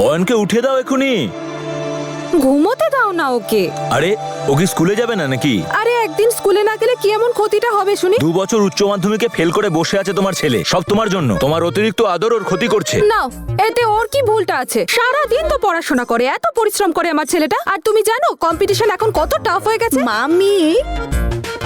অয়নকে উঠে দাও এখনি। ঘুমোতে দাও না ওকে। আরে ও কি স্কুলে যাবে না নাকি? আরে একদিন স্কুলে না গেলে কি এমন ক্ষতিটা হবে শুনি? 2 বছর উচ্চ মাধ্যমিকে ফেল করে বসে আছে তোমার ছেলে, সব তোমার জন্য। তোমার অতিরিক্ত আদর ওর ক্ষতি করছে। নাও, এতে ওর কি ভুলটা আছে? সারা দিন তো পড়াশোনা করে, এত পরিশ্রম করে আমার ছেলেটা। আর তুমি জানো কম্পিটিশন এখন কত টাফ হয়ে গেছে? মামি,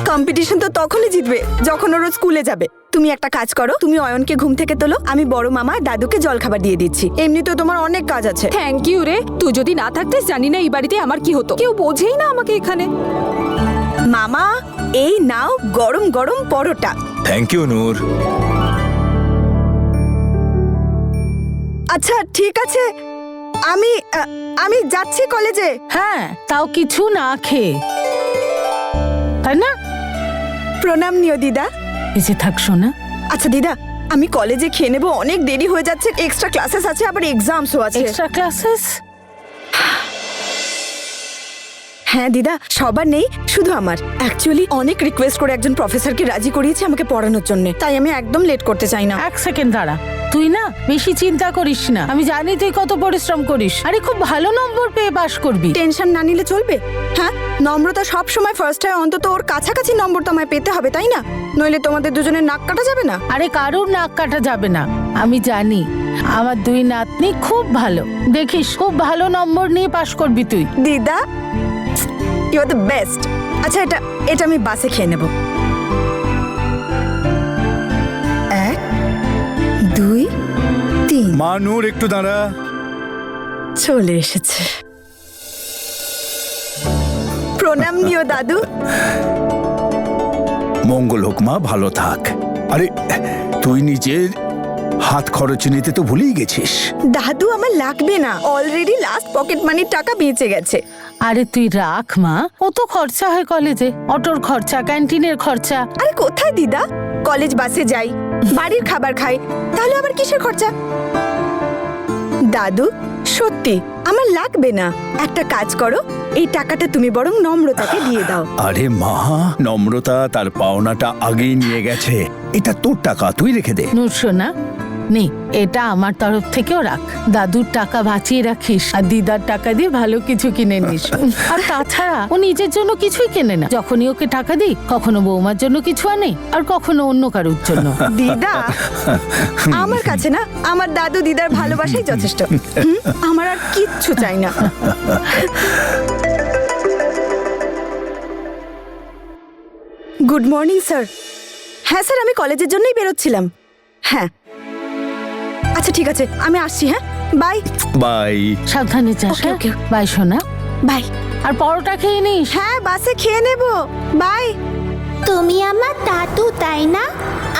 কম্পিটিশন তো তখনই জিতবে যখন ওর স্কুলে যাবে। তুমি একটা কাজ করো, তুমি অয়নকে ঘুম থেকে তোলো, আমি বড় মামা দাদুকে জলখাবার দিয়ে দিচ্ছি। এমনিতেও তোমার অনেক কাজ আছে। থ্যাংক ইউ রে, তুই যদি না থাকতিস জানি না এই বাড়িতে আমার কি হতো। কেউ বোঝেই না আমাকে এখানে। মামা, এই নাও গরম গরম পরোটা। থ্যাংক ইউ নূর। আচ্ছা ঠিক আছে, আমি যাচ্ছি কলেজে। হ্যাঁ, তাও কিছু না খেয়ে, তাই না? প্রণাম নিও দিদা। এসে থাক শোনা। আচ্ছা দিদা, আমি কলেজে খেয়ে নেবো, অনেক দেরি হয়ে যাচ্ছে। এক্সট্রা ক্লাসেস আছে, আবার এক্সামসও আছে। Extra classes? হ্যাঁ দিদা, সবার নেই, শুধু আমার। অ্যাকচুয়ালি অনেক রিকোয়েস্ট করে একজন প্রফেসরকে রাজি করিয়েছি আমাকে পড়ানোর জন্য, তাই আমি একদম লেট করতে চাই না। এক সেকেন্ড দাঁড়া, তুই না বেশি চিন্তা করিস না। আমি জানি তুই কত পরিশ্রম করিস। আরে খুব ভালো নম্বর পেয়ে পাশ করবি। টেনশন না নিলে চলবে? হ্যাঁ, নম্রতা সব সময় ফার্স্ট হয়, অন্তত ওর কাছাকাছি নম্বর তো আমায় পেতে হবে, তাই না? নইলে তোমাদের দুজনের নাক কাটা যাবে না। আরে কারুর নাক কাটা যাবে না, আমি জানি। আমার 2 নাতনি খুব ভালো, দেখিস খুব ভালো নম্বর নিয়ে পাশ করবি তুই। দিদা, ইউ আর দ্য বেস্ট। আচ্ছা, এটা আমি বাসে খেয়ে নেব। 1 2 3। মা নূর, একটু দাঁড়া। চলে এসেছে। প্রণাম নিও দাদু। মঙ্গল হোক মা, ভালো থাক। আরে তুই নিজের হাত খরচ নিতে তো ভুলেই গেছিস। দাদু, আমার লাগবে না, অলরেডি লাস্ট পকেট মানির টাকা বেঁচে গেছে। আরে তুই রাখ মা, কত খরচা হয় কলেজে, অটোর খরচা, ক্যান্টিনের খরচা। আরে কোথায় দিদা, কলেজ বাসে যাই, বাড়ির খাবার খাই, তাহলে আবার কিসের খরচা? দাদু সত্যি আমার লাগবে না। একটা কাজ করো, এই টাকাটা তুমি বরং নম্রতাকে দিয়ে দাও। আরে মা, নম্রতা তার পাওনাটা আগেই নিয়ে গেছে, এটা তোর টাকা, তুই রেখে দে। নূর সোনা, নে এটা আমার তরফ থেকেও রাখ। দাদুর টাকা বাঁচিয়ে রাখিস, আর দিদার টাকা দিয়ে ভালো কিছু কিনে নিস। আর তাছাড়া ও নিজের জন্য কিছুই কেনে না। যখনই ওকে টাকা দিই, কখনো বৌমার জন্য কিছু আনে, আর কখনো অন্য কারোর জন্য। দিদা, আমার কাছে না আমার দাদু দিদার ভালোবাসাই যথেষ্ট। আমার আর কিচ্ছু চাই না। Good morning sir. হ্যাঁ স্যার, আমি কলেজের জন্যই বেরোচ্ছিলাম। হ্যাঁ আচ্ছা ঠিক আছে, আমি আসছি। হ্যাঁ, বাই বাই। সাবধানে যাস। Okay, okay. বাই সোনা। বাই। আর পরোটা খেয়ে নিস। হ্যাঁ, বাসে খেয়ে নেব। বাই। তুমি আমার দাদু তাই না?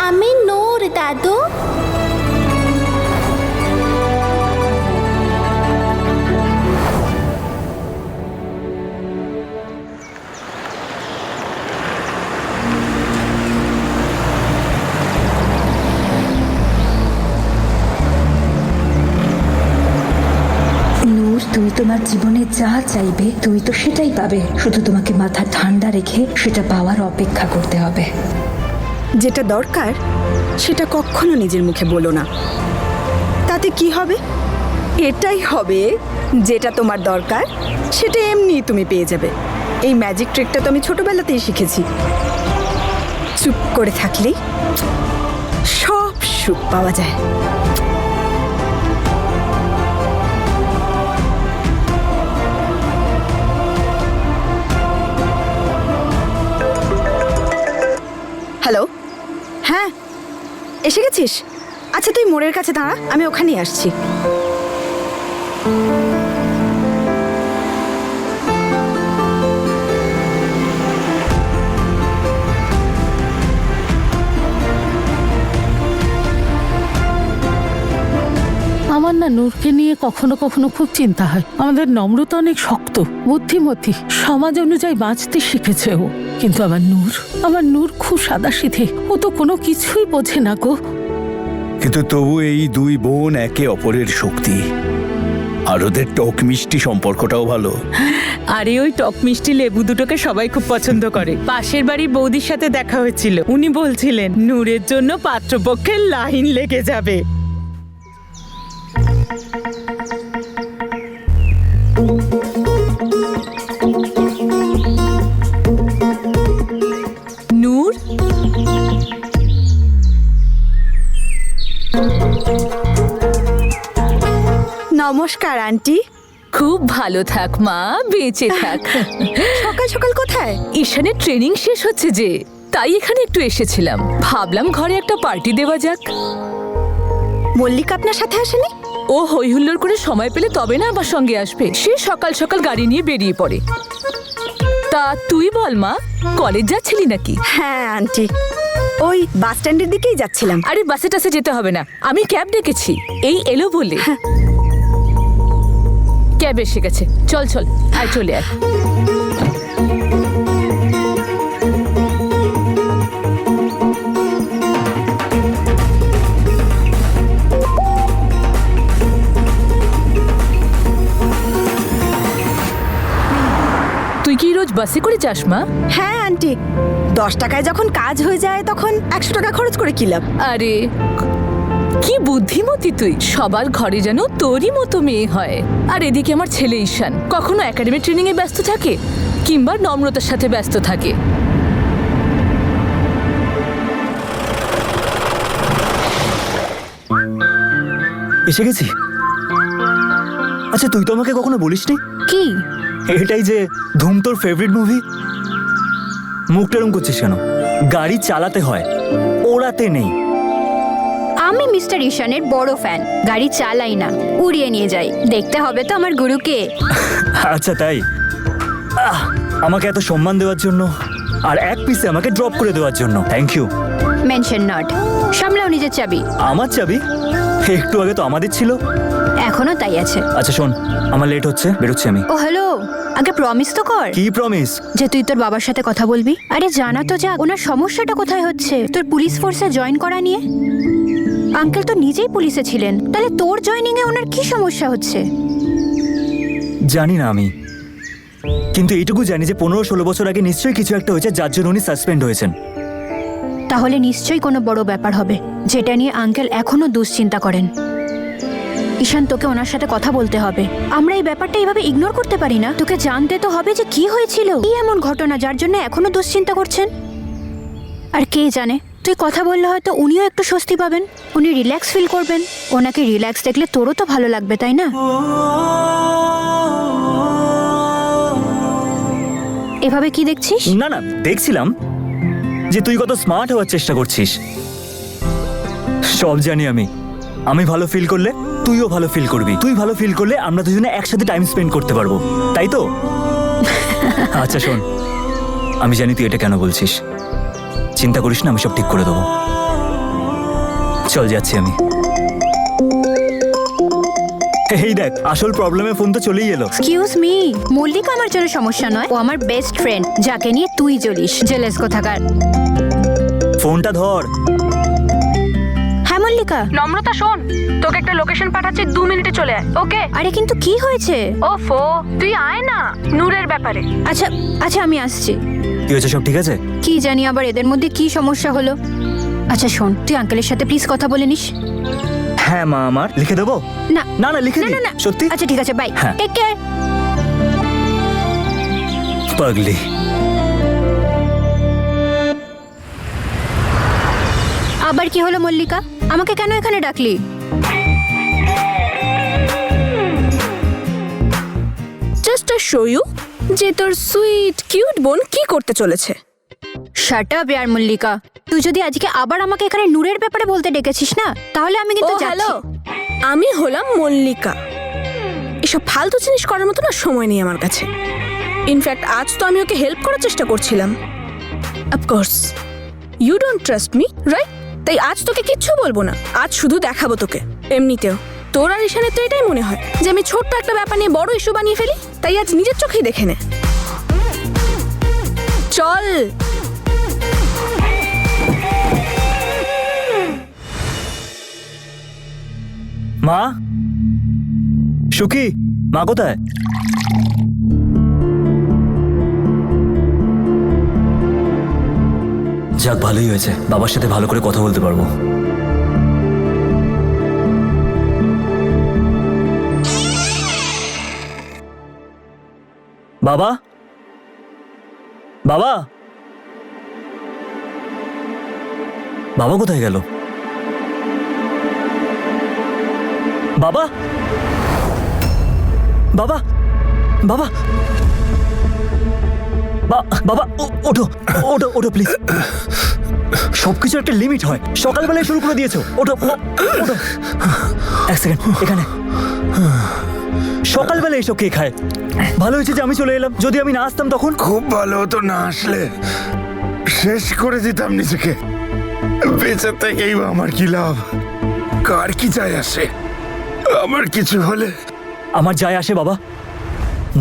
আমি নূর দাদু। নূর, তুই তোমার জীবনে যা চাইবে তুই তো সেটাই পাবে, শুধু তোমাকে মাথা ঠান্ডা রেখে সেটা পাওয়ার অপেক্ষা করতে হবে। যেটা দরকার সেটা কখনো নিজের মুখে বলো না, তাতে কি হবে? এটাই হবে, যেটা তোমার দরকার সেটা এমনি তুমি পেয়ে যাবে। এই ম্যাজিক ট্রিকটা তো আমি ছোটবেলাতেই শিখেছি। চুপ করে থাকলেই সব সুখ পাওয়া যায়। হ্যালো, হ্যাঁ এসে গেছিস? আচ্ছা তুই মোড়ের কাছে দাঁড়া, আমি ওখানেই আসছি। আমার না নূরকে নিয়ে কখনো কখনো খুব চিন্তা হয়। আমাদের নম্রতা অনেক শক্ত, বুদ্ধিমতী, সমাজ অনুযায়ী বাঁচতে শিখেছে ও। কিন্তু আমার নূর খুব সাদাসিধে, ও তো কোনো কিছুই বোঝে না গো। কিন্তু তবু এই 2 বোন একে অপরের শক্তি, আর ওদের টক মিষ্টি সম্পর্কটাও ভালো। আরে ওই টক মিষ্টি লেবু দুটোকে সবাই খুব পছন্দ করে। পাশের বাড়ির বৌদির সাথে দেখা হয়েছিল, উনি বলছিলেন নূরের জন্য পাত্রপক্ষের লাইন লেগে যাবে। নমস্কার আন্টি। খুব ভালো থাক মা, বেঁচে থাক। সকাল সকাল কোথায়? ঈশানের ট্রেনিং শেষ হচ্ছে যে, তাই এখানে একটু এসেছিলাম। ভাবলাম ঘরে একটা পার্টি দেওয়া যাক। মল্লিকা আপনার সাথে আসেনি? ও হই হুল্লোড় করে সময় পেলে তবে না আমার সঙ্গে আসবে। সে সকাল সকাল গাড়ি নিয়ে বেরিয়ে পড়ে। তা তুই বল মা, কলেজ যাচ্ছিলি নাকি? হ্যাঁ আন্টি, ওই বাস স্ট্যান্ডের দিকেই যাচ্ছিলাম। আরে বাসে টাসে যেতে হবে না, আমি ক্যাব ডেকেছি, এই এলো বলে। ক্যাব এসে গেছে, চল চল, আয় চলে আয়। তুই কি রোজ বাসে করে যাস মা? হ্যাঁ আন্টি, 10 টাকায় যখন কাজ হয়ে যায় তখন 100 টাকা খরচ করে কি লাভ? আরে কি বুদ্ধিমতী তুই, সবার ঘরে যেন তোরই মতো মেয়ে হয়। আর এদিকে আমার ছেলে ঈশান কখনো একাডেমি ট্রেনিং এ ব্যস্ত থাকে, কিংবা নম্রতার সাথে ব্যস্ত থাকে। এসে গেছি। আচ্ছা তুই তো আমাকে কখনো বলিসনি কি? এটাই যে ধুম তোর ফেভারিট মুভি। মুখটা এরম করছিস কেন? গাড়ি চালাতে হয়, ওড়াতে নেই। আমি মিস্টার ঈশানের বড় ফ্যান। গাড়ি চালাই না, উড়িয়ে নিয়ে যাই। দেখতে হবে তো আমার গুরুকে। আচ্ছা তাই? আমাকে এত সম্মান দেওয়ার জন্য আর এক পিসে আমাকে ড্রপ করে দেওয়ার জন্য থ্যাংক ইউ। Mention not. সামলাও নিজের চাবি। আমার চাবি? একটু আগে তো আমাদের ছিল। এখনো তাই আছে। আচ্ছা শোন, আমার লেট হচ্ছে, বেরোচ্ছি আমি। ও হ্যালো, আগে প্রমিস তো কর। কি প্রমিস? যে তুই তোর বাবার সাথে কথা বলবি। আরে জানা তো যাক ওনার সমস্যাটা কোথায় হচ্ছে। তোর পুলিশ ফোর্সে জয়েন করা নিয়ে। আঙ্কেল তো নিজেই পুলিশে ছিলেন, তাহলে তোর জয়েনিং এ ওনার কি সমস্যা হচ্ছে? জানি না আমি, কিন্তু এইটুকু জানি যে 15-16 বছর আগে নিশ্চয়ই কিছু একটা হয়েছে যার জন্য উনি সাসপেন্ড হয়েছেন। তাহলে নিশ্চয়ই কোনো বড় ব্যাপার হবে, যেটা নিয়ে আঙ্কেল এখনো দুশ্চিন্তা করেন। ঈশান, তোকে ওনার সাথে কথা বলতে হবে। আমরা এই ব্যাপারটা এইভাবে ইগনোর করতে পারি না। তোকে জানতে তো হবে যে কি হয়েছিল, কি এমন ঘটনা যার জন্য এখনো দুশ্চিন্তা করছেন। আর কে জানে, তুই কথা বললে হয়তো উনিও একটু স্বস্তি পাবেন, উনি রিল্যাক্স ফিল করবেন। ওনাকে রিল্যাক্স দেখলে তোরও তো ভালো লাগবে, তাই না? এভাবে কি দেখছিস? না না, দেখছিলাম যে তুই কত স্মার্ট হওয়ার চেষ্টা করছিস। সব জানি আমি। আমি ভালো ফিল করলে তুইও ভালো ফিল করবি, তুই ভালো ফিল করলে আমরা দুজনে একসাথে টাইম স্পেন্ড করতে পারবো, তাই তো? আচ্ছা শোন, আমি জানি তুই এটা কেন বলছিস। চিন্তা করিস না, আমি সব ঠিক করে দেবো। চল যাচ্ছি আমি। এই দেখ, আসল প্রবলেমে ফোন তো চলেই এলো। এক্সকিউজ মি, মল্লিকা আমার জন্য সমস্যা নয়, ও আমার বেস্ট ফ্রেন্ড, যাকে নিয়ে তুই জ্বলিস। জেলাস কোথাকার। ফোনটা ধর। হ্যাঁ মল্লিকা। নম্রতা শোন, তোকে একটা লোকেশন পাঠাচ্ছি, 2 মিনিটে চলে আয়, ওকে? আরে কিন্তু কি হয়েছে? ওফো, তুই আয় না, নূরের ব্যাপারে। আচ্ছা আচ্ছা, আমি আসছি। কি হয়েছে, সব ঠিক আছে? কি জানি আবার এদের মধ্যে কি সমস্যা হলো। আচ্ছা শোন, তুই আঙ্কেলের সাথে প্লিজ কথা বলে নিস। হ্যাঁ মা, আমার লিখে দেবো? না না না, লিখে না দি। না না, সত্যি? আচ্ছা ঠিক আছে, বাই, হ্যাঁ। Take care. পাগলি। আবার কি হলো মল্লিকা? আমাকে কেন এখানে ডাকলি? জাস্ট টু শো ইউ যে তোর সুইট কিউট বোন কি করতে চলেছে। শাট আপ ইয়ার মল্লিকা, তুই যদি আজকে আবার আমাকে এখানে নূরের ব্যাপারে বলতে ডেকেছিস না, তাহলে আমি কিন্তু যাচ্ছি। হ্যালো, আমি হলাম মল্লিকা। এসব ফালতু জিনিস করার মতো না সময় নেই আমার কাছে। ইনফ্যাক্ট আজ তো আমি ওকে হেল্প করার চেষ্টা করছিলাম। Of course you don't trust me, right? তাই আজ তোকে কিচ্ছু বলবো না, আজ শুধু দেখাবো তোকে। এমনিতেও তোর আর ঈশানের তো এটাই মনে হয় যে আমি ছোট্ট একটা ব্যাপার নিয়ে বড় ইস্যু বানিয়ে ফেলি, তাই আজ নিজের চোখেই দেখে নে। চল। মা, সুখী, মা কোথায়? যাক, ভালোই হয়েছে, বাবার সাথে ভালো করে কথা বলতে পারবো। বাবা, বাবা, বাবা কোথায় গেল? বাবা, বাবা, বাবা, বাবা, ওঠো ওঠো ওঠো প্লিজ। সবকিছু একটা লিমিট হয়, সকালবেলায় শুরু করে দিয়েছো। ওঠো ওঠো, এক সেকেন্ড এখানে। সকালবেলা এসব কে খায়? ভালো হয়েছে যে আমি চলে এলাম, যদি আমি না আসতাম তখন। খুব ভালো হতো না আসলে, শেষ করে দিতাম নিজেকে। বেঁচে থেকেই বা আমার কি লাভ? কার কি যায় আসে? আমার কিছু হলে আমার যায় আসে বাবা।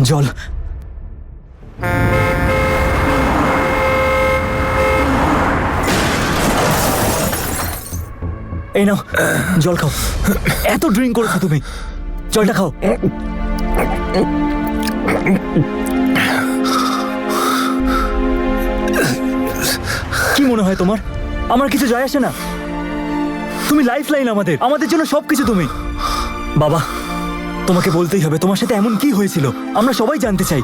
জল। এই নাও জল খাও। এত ড্রিঙ্ক করেছো তুমি, জলটা খাও। কি মনে হয় তোমার আমার কিছু যায় আসে না? তুমি লাইফ লাইন, আমাদের জন্য সবকিছু তুমি। বাবা, তোমাকে বলতেই হবে তোমার সাথে এমন কি হয়েছিল, আমরা সবাই জানতে চাই।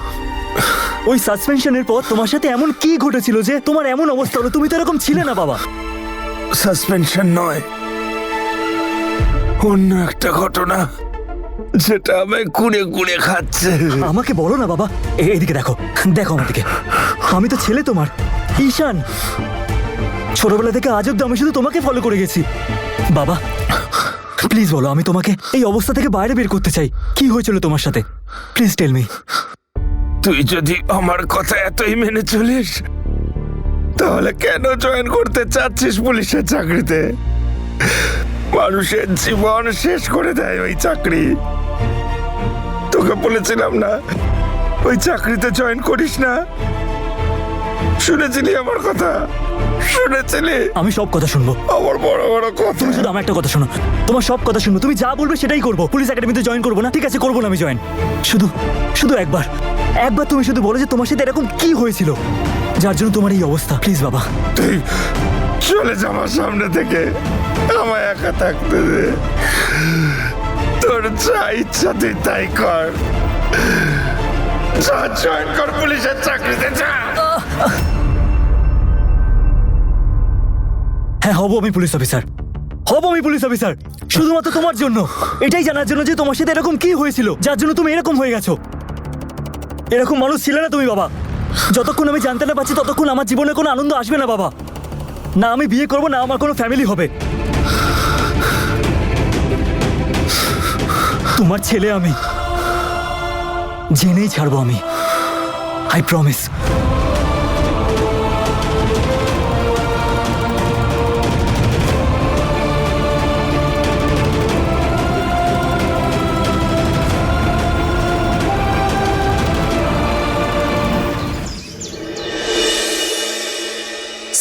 ওই সাসপেনশনের পর তোমার সাথে এমন কি ঘটেছিল যে তোমার এমন অবস্থা হলো? তুমি তো এরকম ছিলে না বাবা। সাসপেনশন নয়, অন্য একটা ঘটনা যেটা আমায় কুড়ে কুড়ে খাচ্ছে। আমাকে বলো না বাবা। এইদিকে দেখো, দেখো আমার দিকে। আমি তো ছেলে তোমার, ঈশান। ছোটবেলা থেকে আজ অব্দি আমি শুধু তোমাকে ফলো করে গেছি। বাবা প্লিজ বলো, আমি তোমাকে এই অবস্থা থেকে বাইরে বের করতে চাই। কি হয়েছিল তোমার সাথে? Please tell me. তুই যদি আমার কথা এতই মেনে চলিস, তাহলে কেন জয়েন করতে চাচ্ছিস পুলিশের চাকরিতে? মানুষের জীবন শেষ করে দেয় ওই চাকরি। তোকে বলেছিলাম না ওই চাকরিতে জয়েন করিস না? শুনেছিলি আমার কথা? শুনেছিলি? আমি সব কথা শুনবো। আমার বড় বড় কথা। তুমি শুধু আমার একটা কথা শোনো, তোমার সব কথা শুনবো। তুমি যা বলবে সেটাই করবো। পুলিশ একাডেমিতে জয়েন করবো না, ঠিক আছে? করবো না আমি জয়েন। শুধু একবার তুমি শুধু বলো যে তোমার সাথে এরকম কি হয়েছিল যার জন্য তোমার এই অবস্থা। প্লিজ বাবা। তুই চলে যা আমার সামনে থেকে, আমায় একা থাকতে দে। তোর যা ইচ্ছা তুই তাই কর। যা জয়েন কর পুলিশের চাকরিতে, যা। হ্যাঁ, হব আমি পুলিশ অফিসার। শুধুমাত্র তোমার জন্য, এটাই জানার জন্য যে তোমার সাথে এরকম কি হয়েছিল যার জন্য তুমি এরকম হয়ে গেছো। এরকম মানুষ ছিলে না তুমি বাবা। যতক্ষণ আমি জানতে না পারছি ততক্ষণ আমার জীবনে কোনো আনন্দ আসবে না বাবা। না আমি বিয়ে করবো, না আমার কোনো ফ্যামিলি হবে। তোমার ছেলে আমি, জেনেই ছাড়বো আমি। I promise.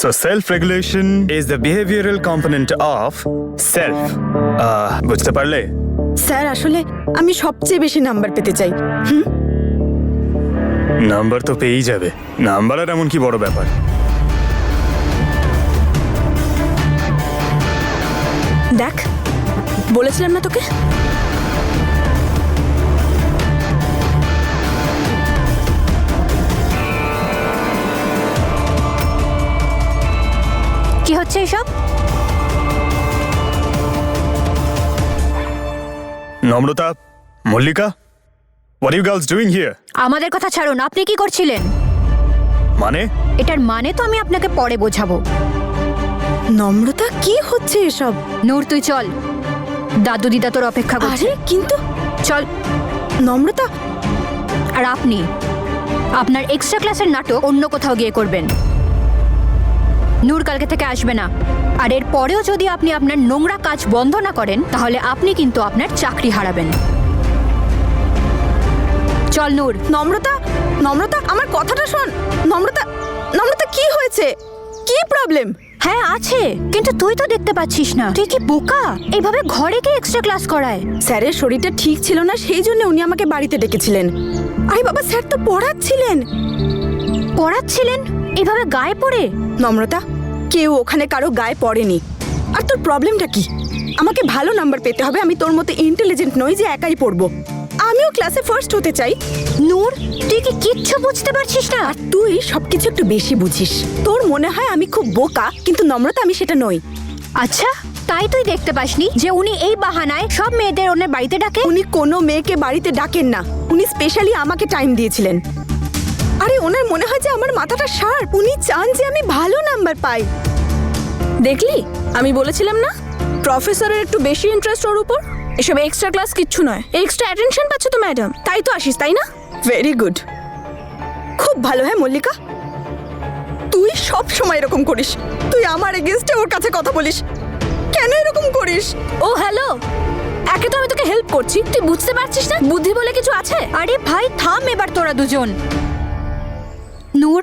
So self-regulation is the behavioral component of self. বুঝতে পারলে? স্যার আসলে আমি সবচেয়ে বেশি নাম্বার পেতে চাই। নাম্বার তো পেয়েই যাবে, নাম্বার আর এমন কি বড় ব্যাপার? দেখ, বলেছিলাম না তোকে? কি হচ্ছে এসব? নম্রতা, Mallika, what are you girls doing here? আমাদের কথা ছাড়ুন, আপনি কি করছিলেন? মানে? এটার মানে তো আমি আপনাকে পরে বোঝাবো। নম্রতা, কি হচ্ছে এসব? নূর তুই চল, দাদু দিদা তোর অপেক্ষা করছে। আরে কিন্তু চল। নম্রতা, আর আপনি আপনার এক্সট্রা ক্লাসের নাটক অন্য কোথাও গিয়ে করবেন। নূর কালকে থেকে আসবে না, আর এর পরেও যদি আপনি আপনার নোংরা কাজ বন্ধ না করেন তাহলে আপনি কিন্তু আপনার চাকরি হারাবেন। চল নূর। নম্রতা, আমার কথাটা শোন। নম্রতা কি হয়েছে? কি প্রবলেম? হ্যাঁ আছে, কিন্তু তুই তো দেখতে পাচ্ছিস না। তুই কি বোকা? এইভাবে ঘরে কে এক্সট্রা ক্লাস করায়? স্যারের শরীরটা ঠিক ছিল না, সেই জন্য উনি আমাকে বাড়িতে ডেকেছিলেন। আরে বাবা, স্যার তো পড়াচ্ছিলেন। এভাবে গায়ে পড়ে? নম্রতা, কেউ ওখানে কারো গায়ে পড়েনি। আর তোর প্রবলেমটা কি? আমাকে ভালো নাম্বার পেতে হবে। আমি তোর মতো ইন্টেলিজেন্ট নই যে একাই পড়বো। আমিও ক্লাসে ফার্স্ট হতে চাই। নূর, তুই কি কিচ্ছু বুঝতে পারছিস না? আর তুই সবকিছু একটু বেশি বুঝিস। তোর মনে হয় আমি খুব বোকা, কিন্তু নম্রতা আমি সেটা নই। আচ্ছা, তাই তুই দেখতে পাসনি যে উনি এই বাহানায় সব মেয়েদের ওনার বাড়িতে ডাকে? উনি কোনো মেয়েকে বাড়িতে ডাকেন না, উনি স্পেশালি আমাকে টাইম দিয়েছিলেন। আরে ওনার মনে হয় যে আমার মাথাটা শার্প, উনি চান যে আমি ভালো নাম্বার পাই। দেখলি, আমি বলেছিলাম না প্রফেসরের একটু বেশি ইন্টারেস্ট ওর উপর। এসব এক্সট্রা ক্লাস কিচ্ছু নয়, এক্সট্রা অ্যাটেনশন পাচ্ছ তো ম্যাডাম, তাই তো আসিস, তাই না? ভেরি গুড, খুব ভালো। হ্যাঁ মল্লিকা, তুই সব সময় এরকম করিস। তুই আমার এগেইনস্টে ওর কাছে কথা বলিস, কেন এরকম করিস? ও হ্যালো, একে তো আমি তোকে হেল্প করছি, তুই বুঝতে পারছিস না বুদ্ধি বলে কিছু আছে? আরে ভাই থাম এবার তোরা দুজন। নূর,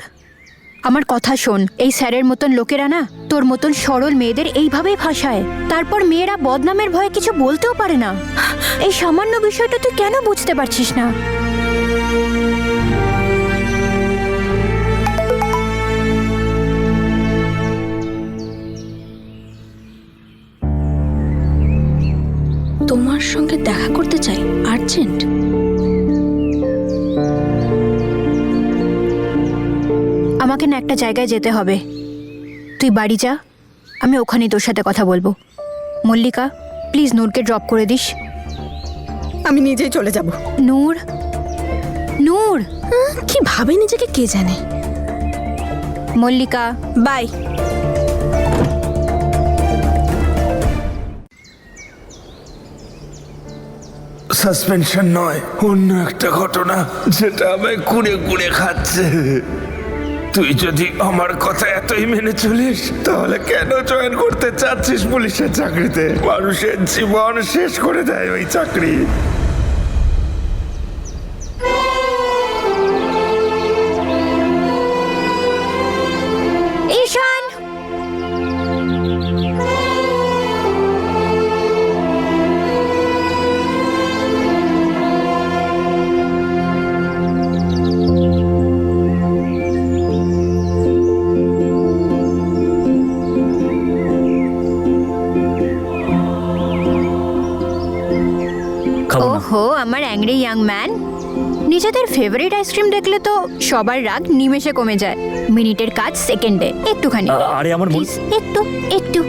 আমার কথা শোন। এই স্যারের মতন লোকেরা না তোর মতন সরল মেয়েদের এইভাবেই ভাষায়, তারপর মেয়েরা বদনামের ভয়ে কিছু বলতেও পারে না। এই সামান্য বিষয়টা তুই কেন বুঝতে পারছিস না? তোমার সঙ্গে দেখা করতে চাই, আর্জেন্ট। আমাকে না একটা জায়গায় যেতে হবে, তুই বাড়ি যা, আমি ওখানেই তোর সাথে কথা বলবো। মল্লিকা, প্লিজ নূরকে ড্রপ করে দিস। আমি নিজেই চলে যাব। নূর, নূর কি ভাবে নিজেকে কে জানে। মল্লিকা, বাই। সাসপেনশন নয়, অন্য একটা ঘটনা যেটা আমায় কুড়ে কুড়ে খাচ্ছে। তুই যদি আমার কথা এতই মেনে চলিস, তাহলে কেন জয়েন করতে চাচ্ছিস পুলিশের চাকরিতে? মানুষের জীবন শেষ করে দেয় ওই চাকরি। ঈশান, খাবো না। ওহো আমার অ্যাংরি ইয়াং ম্যান। নিজেদের ফেভারিট আইসক্রিম দেখলে তো সবার রাগ নিমেষে কমে যায়। মিনিটের কাজ সেকেন্ডে। একটুখানি আরে আমার মন, Please, একটু একটু।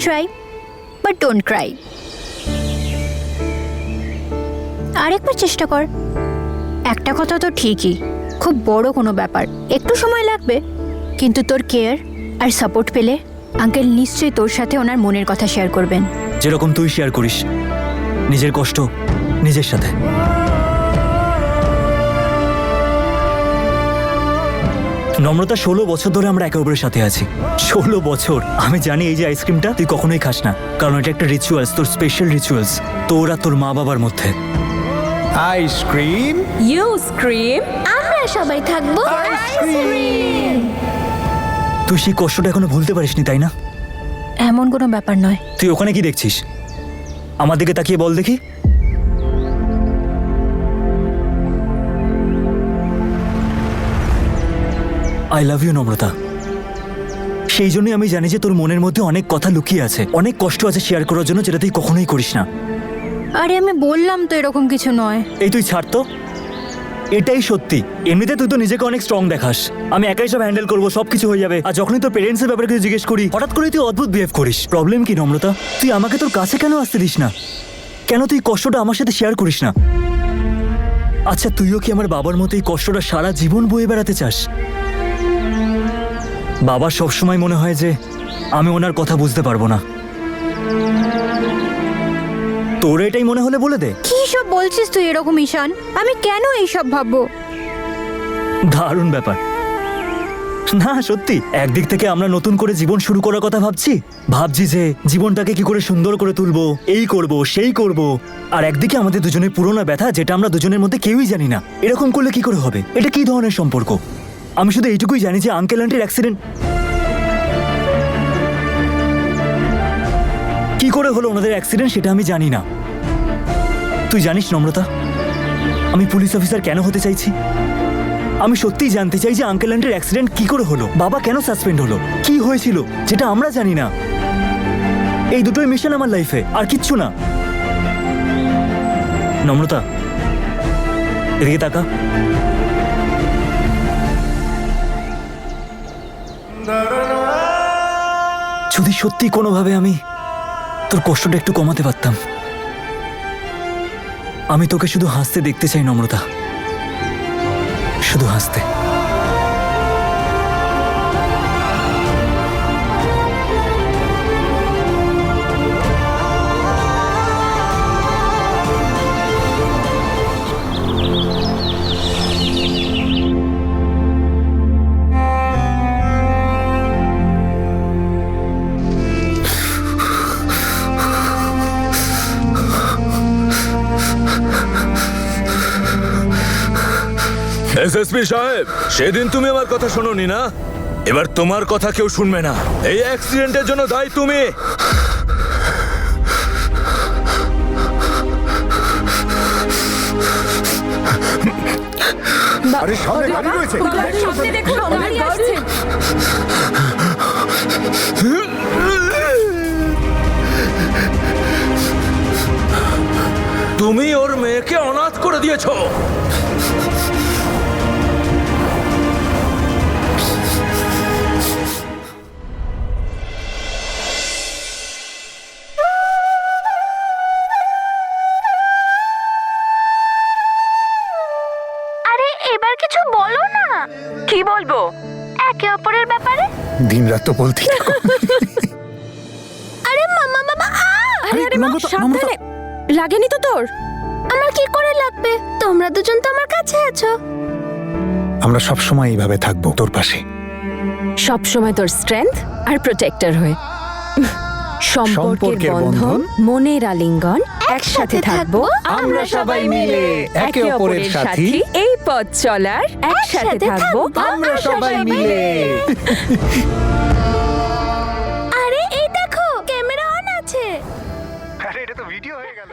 Try but don't Cry. আরেকবার চেষ্টা কর। একটা কথা তো ঠিকই, খুব বড় কোনো ব্যাপার, একটু সময় লাগবে, কিন্তু তোর কেয়ার আর সাপোর্ট পেলে আঙ্কেল নিশ্চয়ই তোর সাথে ওনার মনের কথা শেয়ার করবেন। যেরকম তুই শেয়ার করিস নিজের কষ্ট নিজের সাথে। নম্রতা, 16 বছর ধরে আমরা একে অপরের সাথে আছি। 16 বছর। আমি জানি এই যে আইসক্রিমটা তুই কখনোই খাস না, কারণ এটা একটা রিচুয়ালস, তোর স্পেশাল রিচুয়ালস, তোর আর তোর মা বাবার মধ্যে। Ice cream, you scream. আমরা সবাই থাকবো তুই সেই কষ্টটা এখনো ভুলতে পারিসনি, তাই না? এমন কোনো ব্যাপার নয়। তুই ওখানে কি দেখছিস? আমার দিকে তাকিয়ে বল দেখি। আই লাভ ইউ নম্রতা। সেই জন্যই আমি জানি যে তোর মনের মধ্যে অনেক কথা লুকিয়ে আছে, অনেক কষ্ট আছে শেয়ার করার জন্য, যেটা তুই কখনোই করিস না। আরে আমি বললাম তো এরকম কিছু নয়। এই তুই ছাড় তো, এটাই সত্যি। এমনিতে তুই তো নিজেকে অনেক স্ট্রং দেখাস, আমি একাই সব হ্যান্ডেল করবো, সবকিছু হয়ে যাবে। আর যখনই তোর পেরেন্টসের ব্যাপারে কিছু জিজ্ঞেস করি, হঠাৎ করে তুই অদ্ভুত বিহেভ করিস। প্রবলেম কি নম্রতা? তুই আমাকে তোর কাছে কেন আসতে দিস না? কেন তুই কষ্টটা আমার সাথে শেয়ার করিস না? আচ্ছা, তুইও কি আমার বাবার মতো এই কষ্টটা সারা জীবন বয়ে বেড়াতে চাস? বাবার সবসময় মনে হয় যে আমি ওনার কথা বুঝতে পারবো না। তোর এটাই মনে হলে বলে দে। কি সব বলছিস তুই এরকম ঈশান? আমি কেন এইসব ভাববো? দারুণ ব্যাপার না, সত্যি। একদিক থেকে আমরা নতুন করে জীবন শুরু করার কথা ভাবছি যে জীবনটাকে কি করে সুন্দর করে তুলবো, এই করব সেই করব। আর একদিকে আমাদের দুজনের পুরোনো ব্যথা, যেটা আমরা দুজনের মধ্যে কেউই জানি না। এরকম করলে কি করে হবে? এটা কি ধরনের সম্পর্ক? আমি শুধু এইটুকুই জানি যে আঙ্কেল আন্টির অ্যাক্সিডেন্ট কি করে হলো, ওনাদের অ্যাক্সিডেন্ট, সেটা আমি জানি না। তুই জানিস নম্রতা, আমি পুলিশ অফিসার কেন হতে চাইছি? আমি সত্যিই জানতে চাই যে আঙ্কেল আন্টির অ্যাক্সিডেন্ট কি করে হলো, বাবা কেন সাসপেন্ড হলো, কি হয়েছিল যেটা আমরা জানি না। এই দুটোই মিশন আমার লাইফে, আর কিচ্ছু না। নম্রতা, এদিকে তাকা। যদি সত্যি কোনোভাবে আমি তোর কষ্টটা একটু কমাতে পারতাম। আমি তোকে শুধু হাসতে দেখতে চাই নম্রতা, শুধু হাসতে। এসএসপি সাহেব, সেদিন তুমি আমার কথা শোনোনি না, এবার তোমার কথা কেউ শুনবে না। এই অ্যাক্সিডেন্টের জন্য দায়ী তুমি। আরে সামনে গাড়ি রয়েছে। সামনে দেখুন, গাড়ি আসছে। তুমি ওর মেয়েকে অনাথ করে দিয়েছো। আরে এবার কিছু বলো না। কি বলবো? একে অপরের ব্যাপারে। দিনরাত তো বলতেই থাকো। আরে মামা মামা, আরে মা, সাবধানে। লাগেনি তো তোর? আমার কি করে লাগবে? তোমরা দুজন তো আমার কাছে আছো। আমরা সব সময় এইভাবে থাকবো তোর পাশে। সব সময় তোর স্ট্রেংথ আর প্রোটেক্টর হয়ে। সম্পর্কের বন্ধন, মনের আলিঙ্গন, একসাথে থাকবো আমরা সবাই মিলে, একে অপরের সাথী, এই পথ চলার একসাথে থাকবো আমরা সবাই মিলে। আরে এই দেখো, ক্যামেরা অন আছে। আরে এটা তো ভিডিও হয়ে গেল।